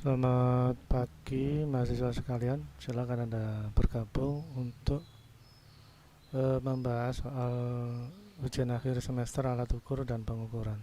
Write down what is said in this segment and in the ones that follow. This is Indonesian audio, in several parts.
Selamat pagi mahasiswa sekalian, silakan Anda bergabung untuk membahas soal ujian akhir semester alat ukur dan pengukuran.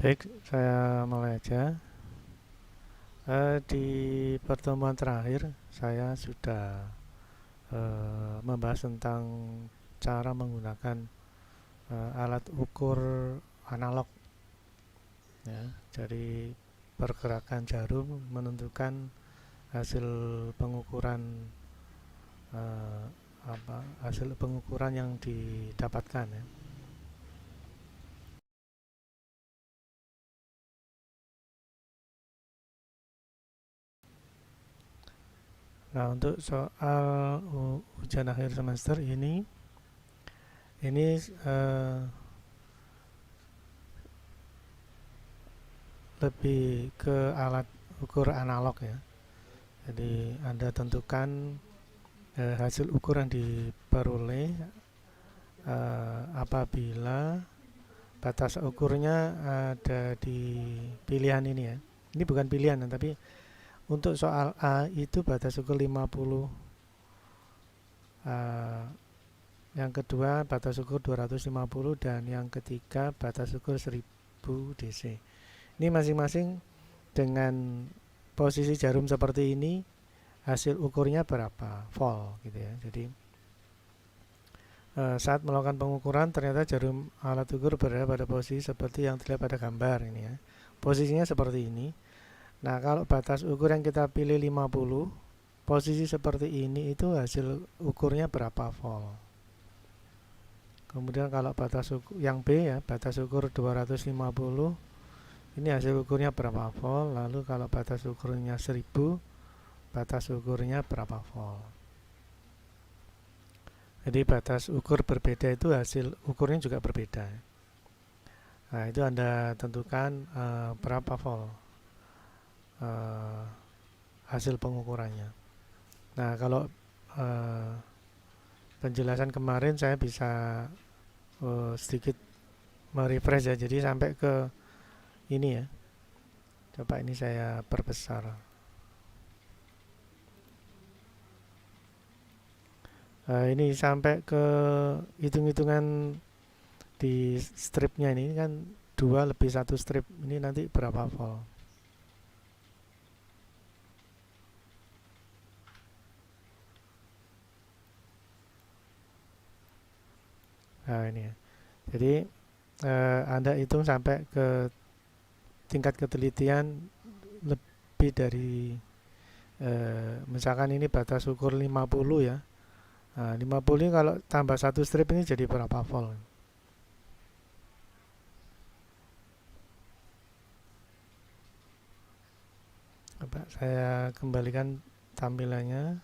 Baik, saya mulai aja. Di pertemuan terakhir saya sudah membahas tentang cara menggunakan alat ukur analog, ya. Jadi pergerakan jarum menentukan hasil pengukuran eh, hasil pengukuran yang didapatkan, ya. Nah, untuk soal ujian akhir semester ini lebih ke alat ukur analog, ya. Jadi Anda tentukan hasil ukur yang diperoleh apabila batas ukurnya ada di pilihan ini, ya. Ini bukan pilihan, tapi untuk soal A itu batas ukur 50, yang kedua batas ukur 250, dan yang ketiga batas ukur 1000 DC. Ini masing-masing dengan posisi jarum seperti ini hasil ukurnya berapa volt gitu ya. Jadi saat melakukan pengukuran ternyata jarum alat ukur berada pada posisi seperti yang terlihat pada gambar ini ya. Posisinya seperti ini. Nah, kalau batas ukur yang kita pilih 50, posisi seperti ini itu hasil ukurnya berapa volt. Kemudian kalau batas ukur yang B ya, batas ukur 250, ini hasil ukurnya berapa volt. Lalu kalau batas ukurnya 1000, batas ukurnya berapa volt. Jadi batas ukur berbeda itu hasil ukurnya juga berbeda. Nah, itu Anda tentukan berapa volt hasil pengukurannya. Nah, kalau penjelasan kemarin saya bisa sedikit merefresh ya, jadi sampai ke ini ya. Coba ini saya perbesar. Ini sampai ke hitung-hitungan di stripnya ini kan 2 lebih 1 strip, ini nanti berapa volt. Nah ini ya. Jadi Anda hitung sampai ke tingkat ketelitian lebih dari misalkan ini batas ukur 50 ya. Nah, 50 ini kalau tambah 1 strip ini jadi berapa volt. Coba saya kembalikan tampilannya.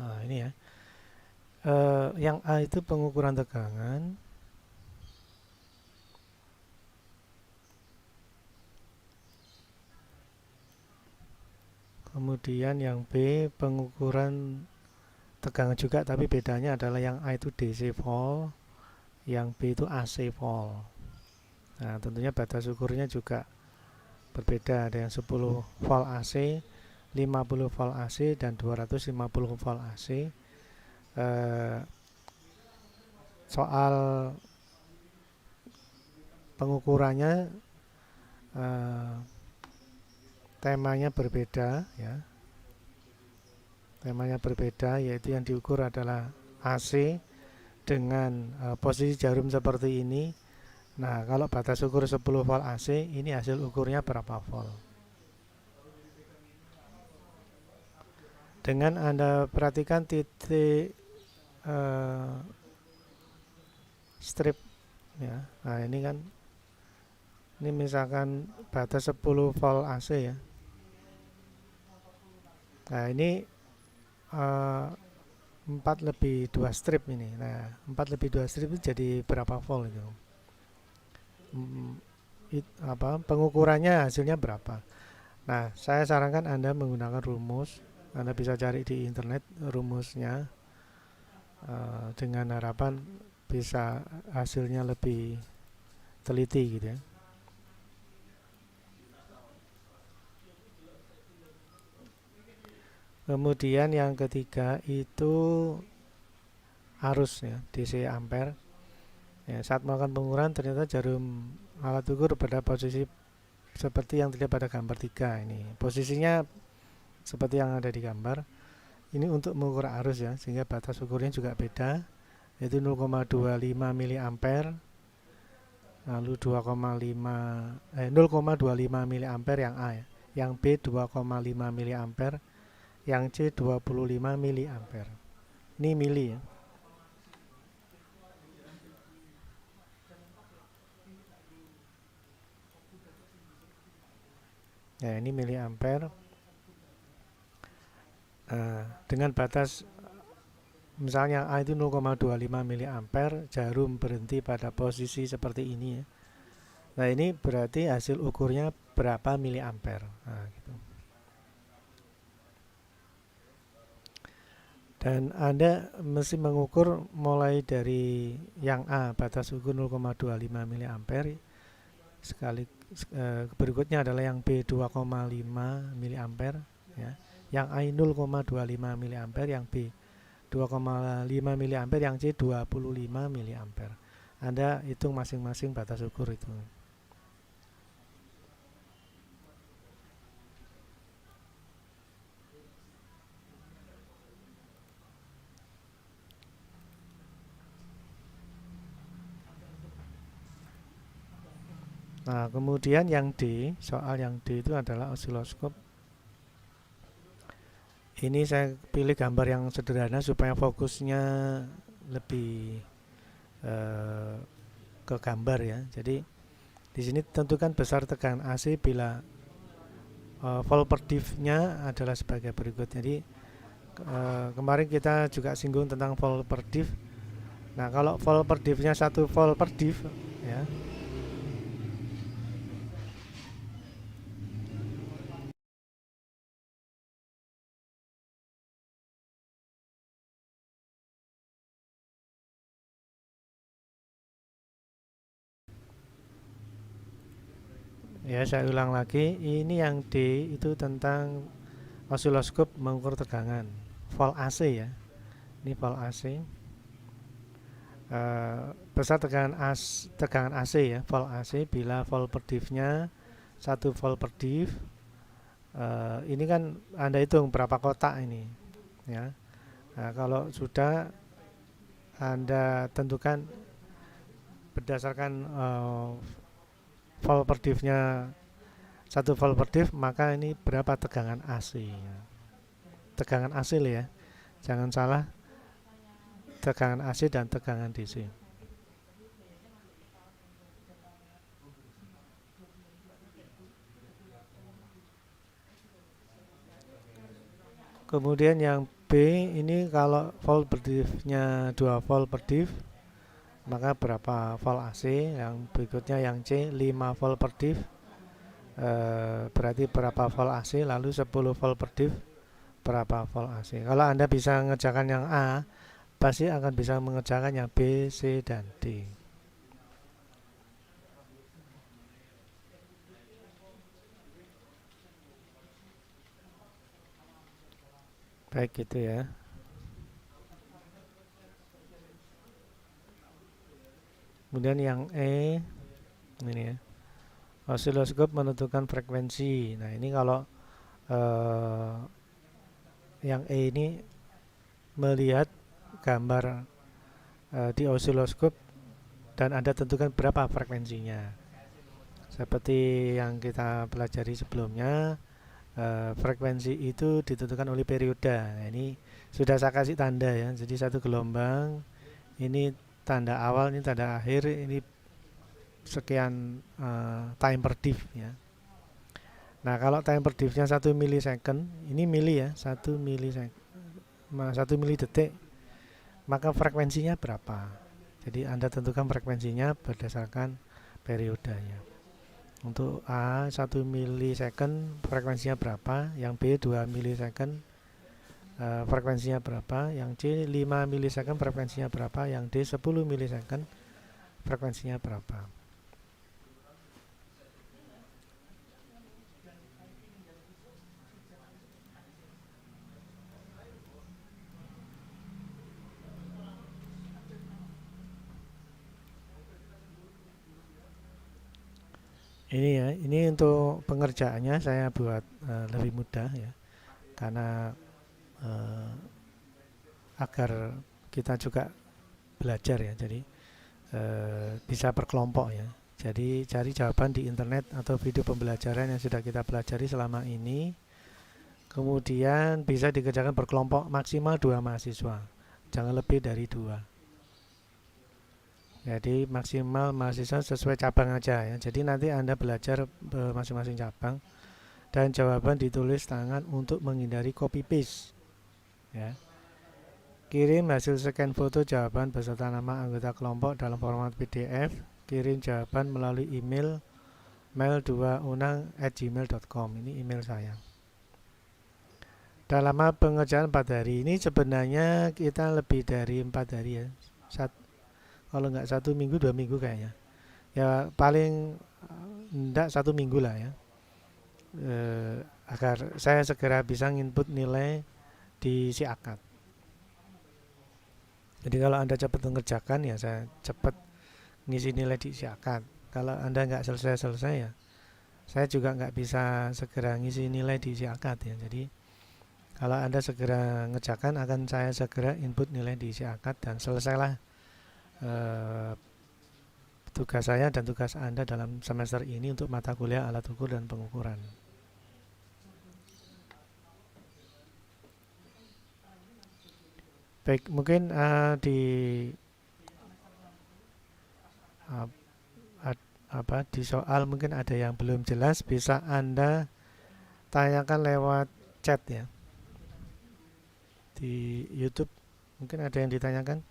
Nah ini ya. Yang A itu pengukuran tegangan. Kemudian yang B pengukuran tegangan juga, tapi bedanya adalah yang A itu DC volt, yang B itu AC volt. Nah, tentunya batas ukurnya juga berbeda, ada yang 10 volt AC, 50 volt AC, dan 250 volt AC. Soal pengukurannya temanya berbeda ya. Temanya berbeda, yaitu yang diukur adalah AC dengan posisi jarum seperti ini. Nah, kalau batas ukur 10 volt AC, ini hasil ukurnya berapa volt. Dengan Anda perhatikan titik strip ya. Nah, ini kan ini misalkan batas 10 volt AC ya. Nah, ini 4 lebih 2 strip ini. Nah, 4 lebih 2 strip itu jadi berapa volt itu? Pengukurannya hasilnya berapa? Nah, saya sarankan Anda menggunakan rumus. Anda bisa cari di internet rumusnya dengan harapan bisa hasilnya lebih teliti gitu ya. Kemudian yang ketiga itu arus ya, DC ampere. Ya, saat melakukan pengukuran ternyata jarum alat ukur pada posisi seperti yang terlihat pada gambar 3 ini. Posisinya seperti yang ada di gambar. Ini untuk mengukur arus ya, sehingga batas ukurnya juga beda, yaitu 0,25 mA, lalu 0,25 mA yang A ya. Yang B 2,5 mA, yang C 25 mA. Ini mili ya. Ya, ini miliampere. Dengan batas misalnya A itu 0,25 mA, jarum berhenti pada posisi seperti ini ya. Nah, ini berarti hasil ukurnya berapa miliampere. Nah, gitu. Dan Anda mesti mengukur mulai dari yang A, batas ukur 0,25 mA. Berikutnya adalah yang B 2,5 mA ya. yang A 0,25 mA, yang B 2,5 mA, yang C 25 mA. Anda hitung masing-masing batas ukur itu. Nah, kemudian yang D, soal yang D itu adalah osiloskop. Ini saya pilih gambar yang sederhana supaya fokusnya lebih ke gambar ya. Jadi di sini tentukan besar tegangan AC bila volt per diff-nya adalah sebagai berikut. Jadi kemarin kita juga singgung tentang volt per diff. Nah, kalau volt per diff-nya 1 volt per diff ya. Ya, saya ulang lagi. Ini yang D itu tentang osiloskop mengukur tegangan volt AC ya. Ini volt AC. Besar tegangan AC ya, volt AC bila volt per diff-nya 1 volt per diff. Ini kan Anda hitung berapa kotak ini ya. Nah, kalau sudah Anda tentukan berdasarkan volt per diff-nya 1 volt per diff, maka ini berapa tegangan AC ya. Tegangan AC ya, jangan salah, tegangan AC dan tegangan DC. Kemudian yang B ini kalau volt per diff-nya 2 volt per diff, maka berapa volt AC. Yang berikutnya yang C 5 volt per diff, berarti berapa volt AC. Lalu 10 volt per diff, berapa volt AC. Kalau Anda bisa mengerjakan yang A, pasti akan bisa mengerjakan yang B, C, dan D. Baik gitu ya. Kemudian yang E ini ya, osiloskop menentukan frekuensi. Nah, ini kalau yang E ini melihat gambar di osiloskop dan Anda tentukan berapa frekuensinya. Seperti yang kita pelajari sebelumnya, frekuensi itu ditentukan oleh periode. Nah, ini sudah saya kasih tanda ya. Jadi satu gelombang ini tanda awal, ini tanda akhir, ini sekian time per diff ya. Nah, kalau time per diff-nya 1 milisecond, ini mili ya, 1 milisecond, 1 mili detik, maka frekuensinya berapa? Jadi Anda tentukan frekuensinya berdasarkan periodenya. Untuk A 1 milisecond frekuensinya berapa, yang B 2 milisecond frekuensinya berapa, yang C 5 milisecond frekuensinya berapa, yang D 10 milisecond frekuensinya berapa. Ini ya, ini untuk pengerjaannya saya buat lebih mudah ya, karena agar kita juga belajar ya, jadi bisa berkelompok ya. Jadi cari jawaban di internet atau video pembelajaran yang sudah kita pelajari selama ini. Kemudian bisa dikerjakan berkelompok maksimal 2 mahasiswa, jangan lebih dari 2. Jadi maksimal mahasiswa sesuai cabang aja ya. Jadi nanti Anda belajar masing-masing cabang dan jawaban ditulis tangan untuk menghindari copy paste ya. Kirim hasil scan foto jawaban beserta nama anggota kelompok dalam format PDF. Kirim jawaban melalui email mail2unang@gmail.com. Ini email saya. Dalam pengerjaan 4 hari ini sebenarnya kita lebih dari 4 hari ya. Kalau nggak 1 minggu 2 minggu kayaknya. Ya paling enggak 1 minggu lah ya. agar saya segera bisa nginput nilai di si akad. Jadi kalau Anda cepat mengerjakan ya saya cepat ngisi nilai di si akad. Kalau Anda nggak selesai-selesai ya saya juga nggak bisa segera ngisi nilai di si akad ya. Jadi kalau Anda segera ngerjakan akan saya segera input nilai di si akad dan selesailah eh, tugas saya dan tugas Anda dalam semester ini untuk mata kuliah alat ukur dan pengukuran. Baik, mungkin uh, di soal mungkin ada yang belum jelas, bisa Anda tanyakan lewat chat ya di YouTube. Mungkin ada yang ditanyakan.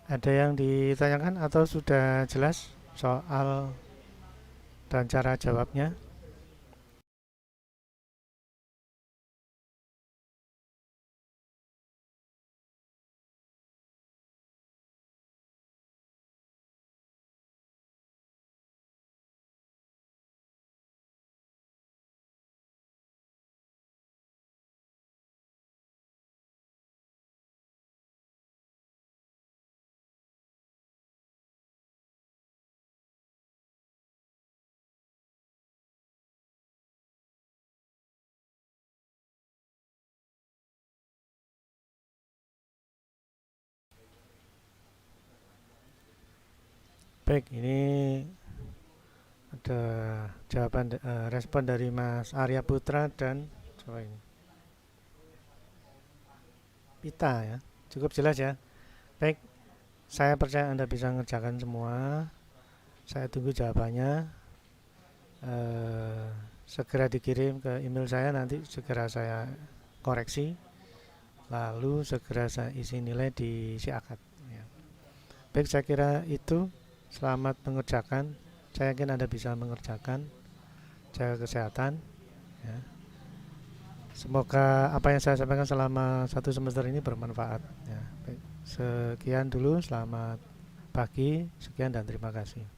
Ada yang ditanyakan atau sudah jelas soal dan cara jawabnya? Baik, ini ada jawaban respon dari Mas Arya Putra dan coba ini Pita ya. Cukup jelas ya. Baik, saya percaya Anda bisa mengerjakan semua. Saya tunggu jawabannya. Eh, segera dikirim ke email saya, nanti segera saya koreksi, lalu segera saya isi nilai di si akad ya. Baik, saya kira itu. Selamat mengerjakan. Saya yakin Anda bisa mengerjakan. Jaga kesehatan ya. Semoga apa yang saya sampaikan selama satu semester ini bermanfaat ya. Baik, sekian dulu, selamat pagi, sekian dan terima kasih.